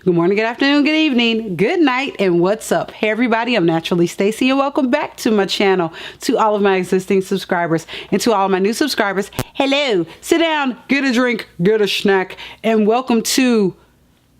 Good morning, good afternoon, good evening, good night, and what's up? Hey everybody, I'm NaturallyStacey and welcome back to my channel. To all of my existing subscribers and to all of my new subscribers, hello, sit down, get a drink, get a snack, and welcome to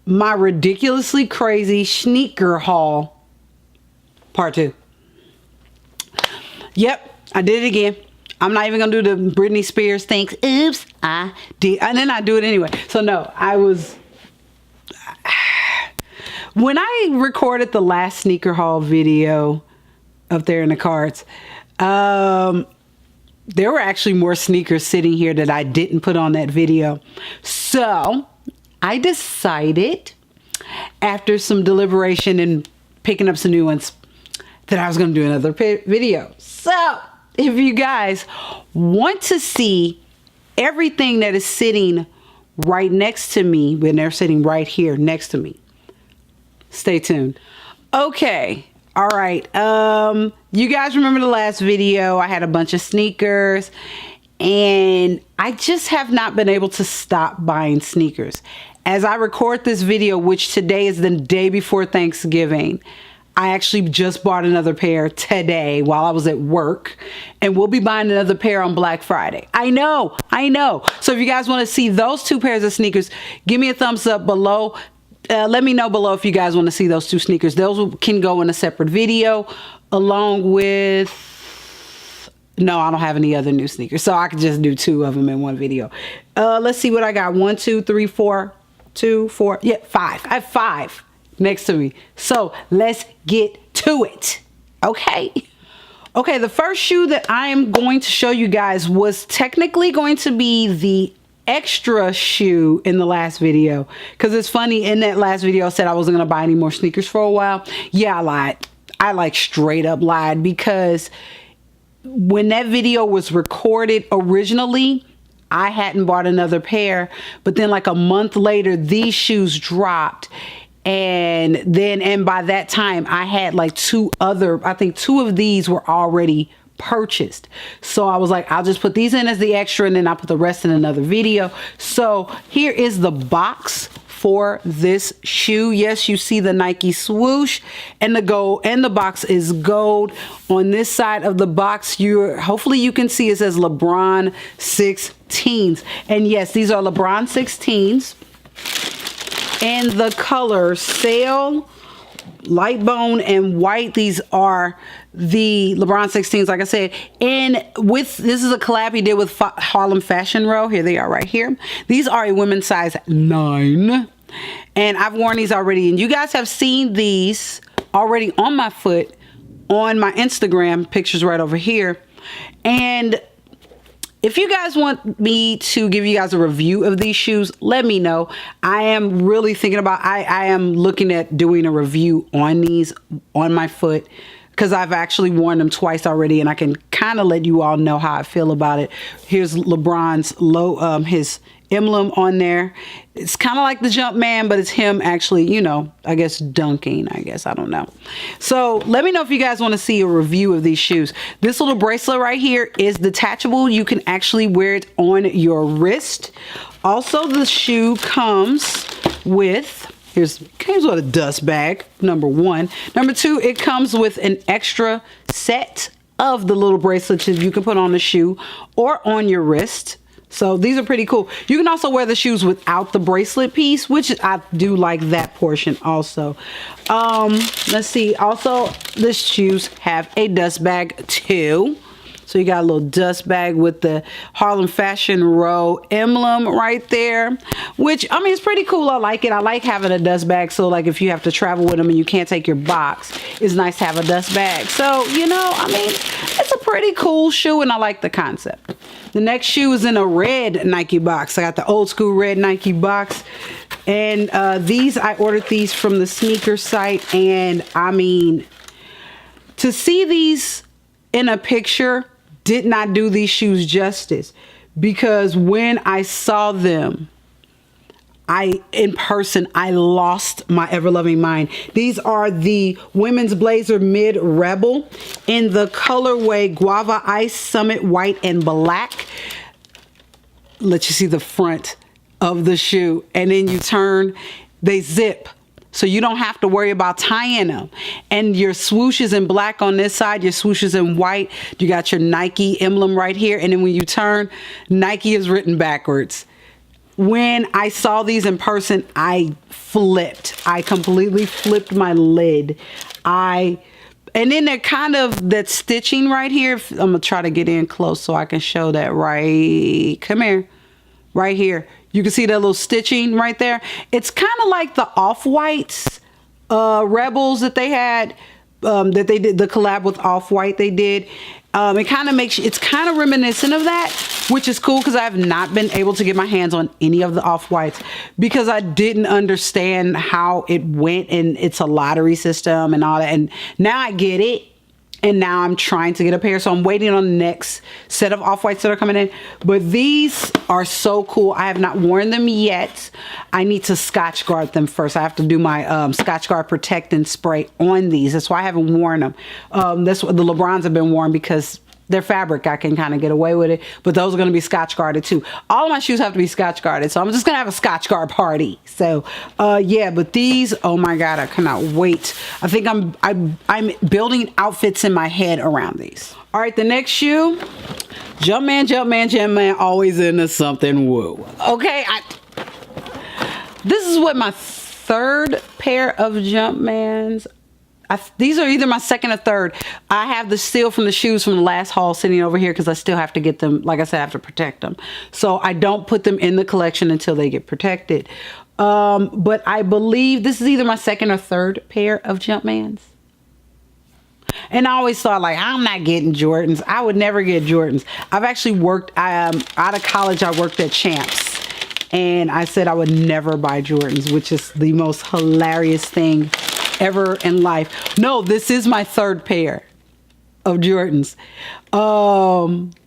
my ridiculously crazy sneaker haul part 2. Yep, I did it again. I'm not even gonna do the Britney Spears things. Oops, I did, and then I do it anyway. So no, when I recorded the last sneaker haul video up there in the cards, there were actually more sneakers sitting here that I didn't put on that video. So I decided, after some deliberation and picking up some new ones, that I was going to do another video. So if you guys want to see everything that is sitting right next to me, when they're sitting right here next to me, stay tuned. Okay. All right. You guys remember the last video? I had a bunch of sneakers and I just have not been able to stop buying sneakers. As I record this video, which today is the day before Thanksgiving, I actually just bought another pair today while I was at work, and we'll be buying another pair on Black Friday. I know. So if you guys want to see those 2 pairs of sneakers, give me a thumbs up below. Let me know below if you guys want to see those 2 sneakers. Those can go in a separate video along with, no, I don't have any other new sneakers, so I could just do 2 of them in one video. Let's see what I got. 1, 2, 3, 4, 2, 4, yeah, 5. I have 5 next to me. So let's get to it. Okay. Okay, the first shoe that I am going to show you guys was technically going to be the extra shoe in the last video, because it's funny, in that last video I said I wasn't gonna buy any more sneakers for a while. Yeah, I lied. I like straight up lied, because when that video was recorded originally, I hadn't bought another pair, but then like a month later these shoes dropped, and by that time I had like 2 other, I think 2 of these were already purchased. So I was like, I'll just put these in as the extra and then I'll put the rest in another video. So here is the box for this shoe. Yes, you see the Nike swoosh and the gold, and the box is gold. On this side of the box, hopefully you can see it says LeBron 16s. And yes, these are LeBron 16s. And the color sail, light bone, and white. These are the LeBron 16s, like I said. And this is a collab he did with Harlem Fashion Row. Here they are right here. These are a women's size 9. And I've worn these already. And you guys have seen these already on my foot on my Instagram pictures right over here. And if you guys want me to give you guys a review of these shoes, let me know. I am really thinking about, I am looking at doing a review on these on my foot, because I've actually worn them twice already, and I can kind of let you all know how I feel about it. Here's LeBron's his emblem on there. It's kind of like the Jumpman, but it's him actually, you know, I guess dunking, I don't know. So let me know if you guys want to see a review of these shoes. This little bracelet right here is detachable. You can actually wear it on your wrist. Also, the shoe comes with, comes with a dust bag, number 1. Number 2, it comes with an extra set of the little bracelets that you can put on the shoe or on your wrist. So these are pretty cool. You can also wear the shoes without the bracelet piece, which I do like that portion also. Let's see. Also, the shoes have a dust bag too. So you got a little dust bag with the Harlem Fashion Row emblem right there, which, I mean, it's pretty cool. I like it. I like having a dust bag. So like if you have to travel with them and you can't take your box, it's nice to have a dust bag. So, you know, I mean, it's a pretty cool shoe and I like the concept. The next shoe is in a red Nike box. I got the old school red Nike box. And I ordered these from the sneaker site. And I mean, to see these in a picture did not do these shoes justice, because when I saw them in person, I lost my ever-loving mind. These are the women's blazer mid rebel in the colorway Guava Ice Summit White and Black. Let you see the front of the shoe, and then you turn, they zip So you don't have to worry about tying them. And your swoosh is in black on this side, your swoosh is in white. You got your Nike emblem right here. And then when you turn, Nike is written backwards. When I saw these in person, I flipped. I completely flipped my lid. And then they're kind of, that stitching right here. I'm gonna try to get in close so I can show that come here, right here. You can see that little stitching right there. It's kind of like the Off-Whites Rebels that they had, that they did the collab with Off-White they did. It kind of makes, it's kind of reminiscent of that, which is cool because I have not been able to get my hands on any of the Off-Whites because I didn't understand how it went, and it's a lottery system and all that. And now I get it. And now I'm trying to get a pair. So I'm waiting on the next set of Off-Whites that are coming in. But these are so cool. I have not worn them yet. I need to Scotch Guard them first. I have to do my Scotch Guard Protect and Spray on these. That's why I haven't worn them. That's what the LeBrons have been worn because they're fabric. I can kind of get away with it. But those are going to be Scotch Guarded too. All of my shoes have to be Scotch Guarded. So I'm just going to have a Scotch Guard party. So yeah, but these, oh my God, I cannot wait. I think I'm building outfits in my head around these. All right, the next shoe, Jumpman, always into something woo. Okay, this is what my third pair of Jumpmans. These are either my second or third. I have the seal from the shoes from the last haul sitting over here because I still have to get them. Like I said, I have to protect them. So I don't put them in the collection until they get protected. But I believe this is either my second or third pair of Jumpmans. And I always thought, like, I'm not getting Jordans. I would never get Jordans. I've actually worked, out of college, I worked at Champs. And I said I would never buy Jordans, which is the most hilarious thing ever in life. No, this is my third pair of Jordans.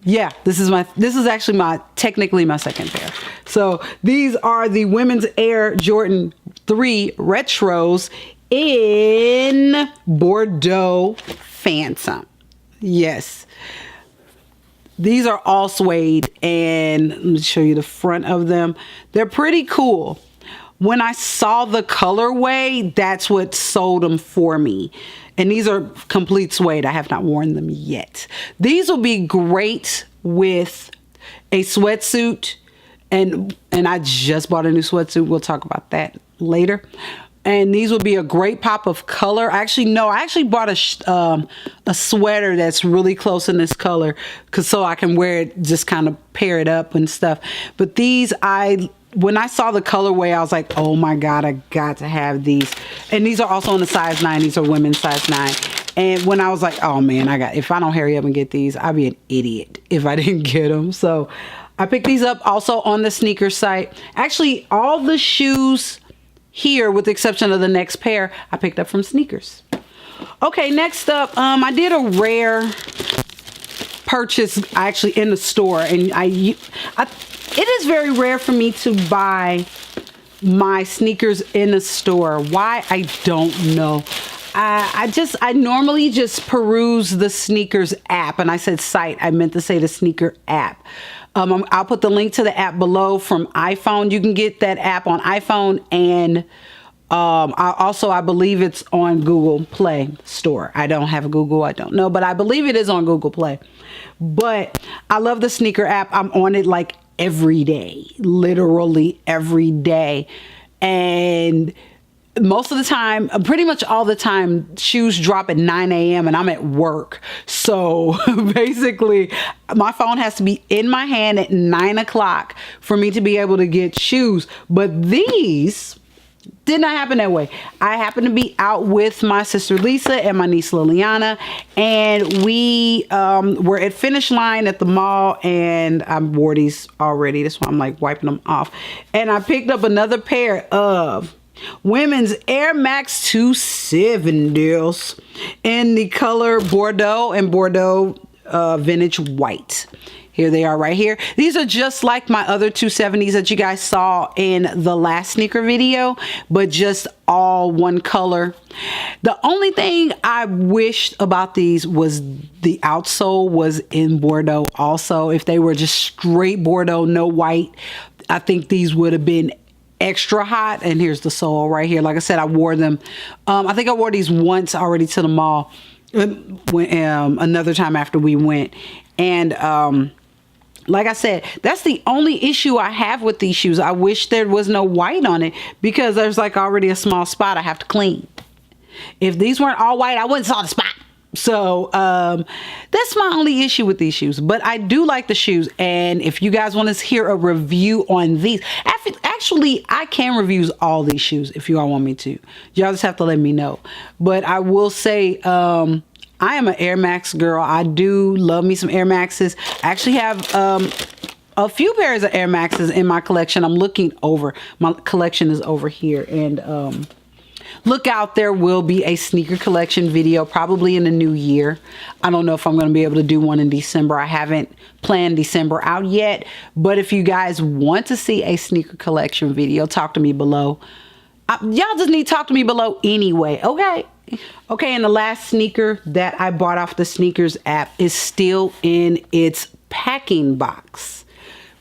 Yeah, this is actually technically my second pair. So these are the Women's Air Jordan 3 Retros in Bordeaux Phantom. Yes. These are all suede, and let me show you the front of them. They're pretty cool. When I saw the colorway, that's what sold them for me. And these are complete suede. I have not worn them yet. These will be great with a sweatsuit. And I just bought a new sweatsuit. We'll talk about that later. And these would be a great pop of color. I actually bought a sweater that's really close in this color, so I can wear it, just kind of pair it up and stuff. But these, when I saw the colorway, I was like, oh my God, I got to have these. And these are also in the size 9. These are women's size 9. And when I was like, oh man, if I don't hurry up and get these, I'd be an idiot if I didn't get them. So I picked these up also on the sneaker site. Actually, all the shoes here, with the exception of the next pair, I picked up from sneakers. Okay, next up, I did a rare purchase actually in the store, and it is very rare for me to buy my sneakers in a store. Why? I don't know. I normally just peruse the sneakers app, and I said site. I meant to say the sneaker app. I'll put the link to the app below from iPhone. You can get that app on iPhone, and I believe it's on Google Play Store. I don't have a Google, I don't know, but I believe it is on Google Play. But I love the sneaker app. I'm on it like every day, literally every day. And most of the time, pretty much all the time, shoes drop at 9 a.m. and I'm at work. So basically, my phone has to be in my hand at 9 o'clock for me to be able to get shoes. But these did not happen that way. I happened to be out with my sister Lisa and my niece Liliana, and we were at Finish Line at the mall, and I wore these already. That's why I'm like wiping them off. And I picked up another pair of Women's Air Max 270s in the color Bordeaux and Bordeaux vintage white. Here they are right here. These are just like my other 270s that you guys saw in the last sneaker video, but just all one color. The only thing I wished about these was the outsole was in Bordeaux also. If they were just straight Bordeaux, no white, I think these would have been extra hot. And here's the sole right here. Like I said, I wore them. I think I wore these once already to the mall another time after we went. And like I said, that's the only issue I have with these shoes. I wish there was no white on it, because there's like already a small spot I have to clean. If these weren't all white, I wouldn't saw the spot. So that's my only issue with these shoes. But I do like the shoes. And if you guys want to hear a review on these, actually, I can review all these shoes if you all want me to. Y'all just have to let me know. But I will say, I am an Air Max girl. I do love me some Air Maxes. I actually have a few pairs of Air Maxes in my collection. I'm looking over. My collection is over here. And look out, there will be a sneaker collection video probably in the new year. I don't know if I'm going to be able to do one in December. I haven't planned December out yet. But if you guys want to see a sneaker collection video, talk to me below. Y'all just need to talk to me below anyway, okay? Okay, and the last sneaker that I bought off the sneakers app is still in its packing box.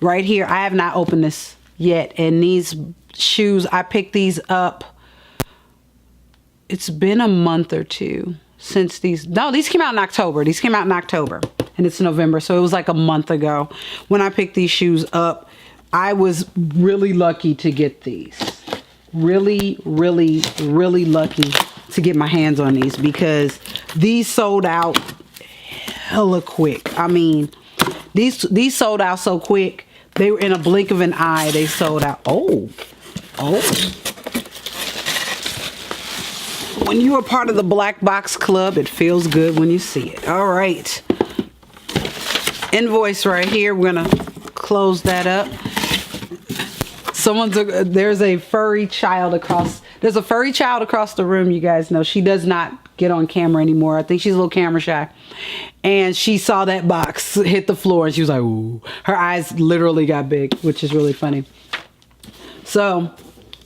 Right here, I have not opened this yet. And these shoes, I picked these up. It's been a month or two since these came out in October. These came out in October and it's November. So it was like a month ago when I picked these shoes up. I was really lucky to get these. Really, really, really lucky to get my hands on these, because these sold out hella quick. I mean, these sold out so quick. They were in a blink of an eye. They sold out. Oh. When you are part of the Black Box Club, it feels good when you see it. All right. Invoice right here. We're going to close that up. There's a furry child across the room. You guys know she does not get on camera anymore. I think she's a little camera shy. And she saw that box hit the floor and she was like, ooh. Her eyes literally got big, which is really funny. So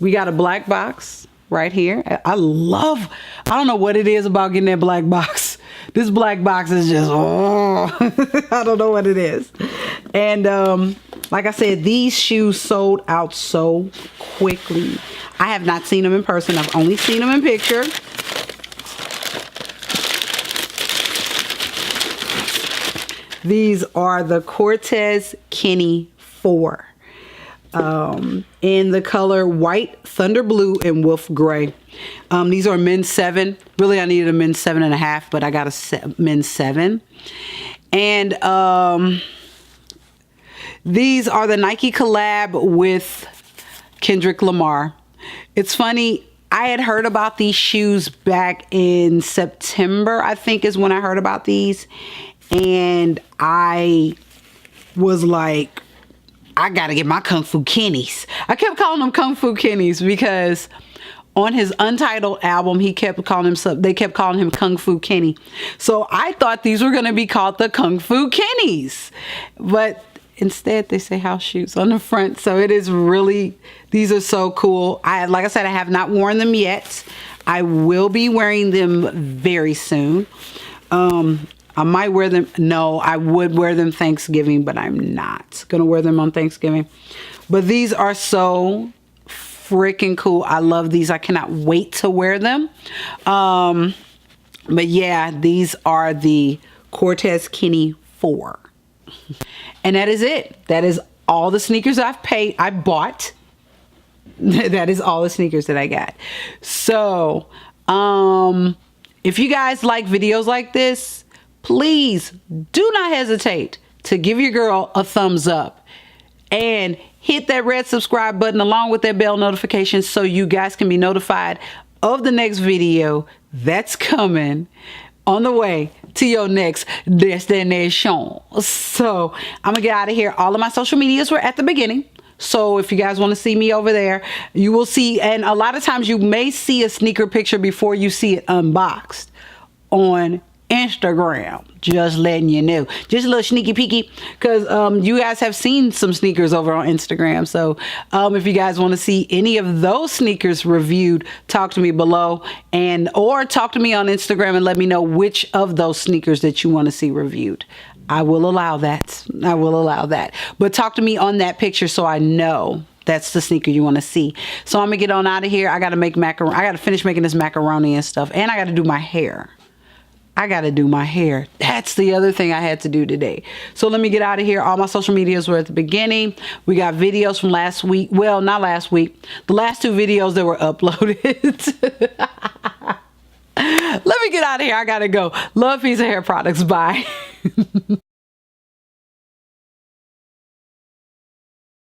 we got a black box right here. I don't know what it is about getting that black box. This black box is just, I don't know what it is. And like I said, these shoes sold out so quickly. I have not seen them in person. I've only seen them in picture. These are the Cortez Kenny 4. In the color white, thunder blue, and wolf gray. These are men's 7. Really, I needed a men's 7.5, but I got a men's 7. And these are the Nike collab with Kendrick Lamar. It's funny, I had heard about these shoes back in September, I think is when I heard about these. And I was like, I gotta get my Kung Fu Kennies. I kept calling them Kung Fu Kennies because on his Untitled album, they kept calling him Kung Fu Kenny. So I thought these were gonna be called the Kung Fu Kennies. But instead they say house shoes on the front. So it is really, these are so cool. Like I said, I have not worn them yet. I will be wearing them very soon. I might wear them. No, I would wear them Thanksgiving, but I'm not going to wear them on Thanksgiving. But these are so freaking cool. I love these. I cannot wait to wear them. But yeah, these are the Cortez Kenny 4. And that is it. That is all the sneakers I bought. That is all the sneakers that I got. So, if you guys like videos like this, please do not hesitate to give your girl a thumbs up and hit that red subscribe button along with that bell notification so you guys can be notified of the next video that's coming on the way to your next destination. So I'm gonna get out of here. All of my social medias were at the beginning. So if you guys want to see me over there, you will see, and a lot of times you may see a sneaker picture before you see it unboxed on Instagram. Just letting you know, just a little sneaky peeky, because you guys have seen some sneakers over on Instagram. So if you guys want to see any of those sneakers reviewed, talk to me below, or talk to me on Instagram and let me know which of those sneakers that you want to see reviewed. I will allow that. I will allow that. But talk to me on that picture so I know that's the sneaker you want to see. So I'm gonna get on out of here. I gotta make macaroni. I gotta finish making this macaroni and stuff, and I gotta do my hair. I gotta do my hair. That's the other thing I had to do today. So let me get out of here. All my social medias were at the beginning. We got videos from last week. Well, not last week. The last 2 videos that were uploaded. Let me get out of here. I gotta go. Love, peace, and hair products. Bye.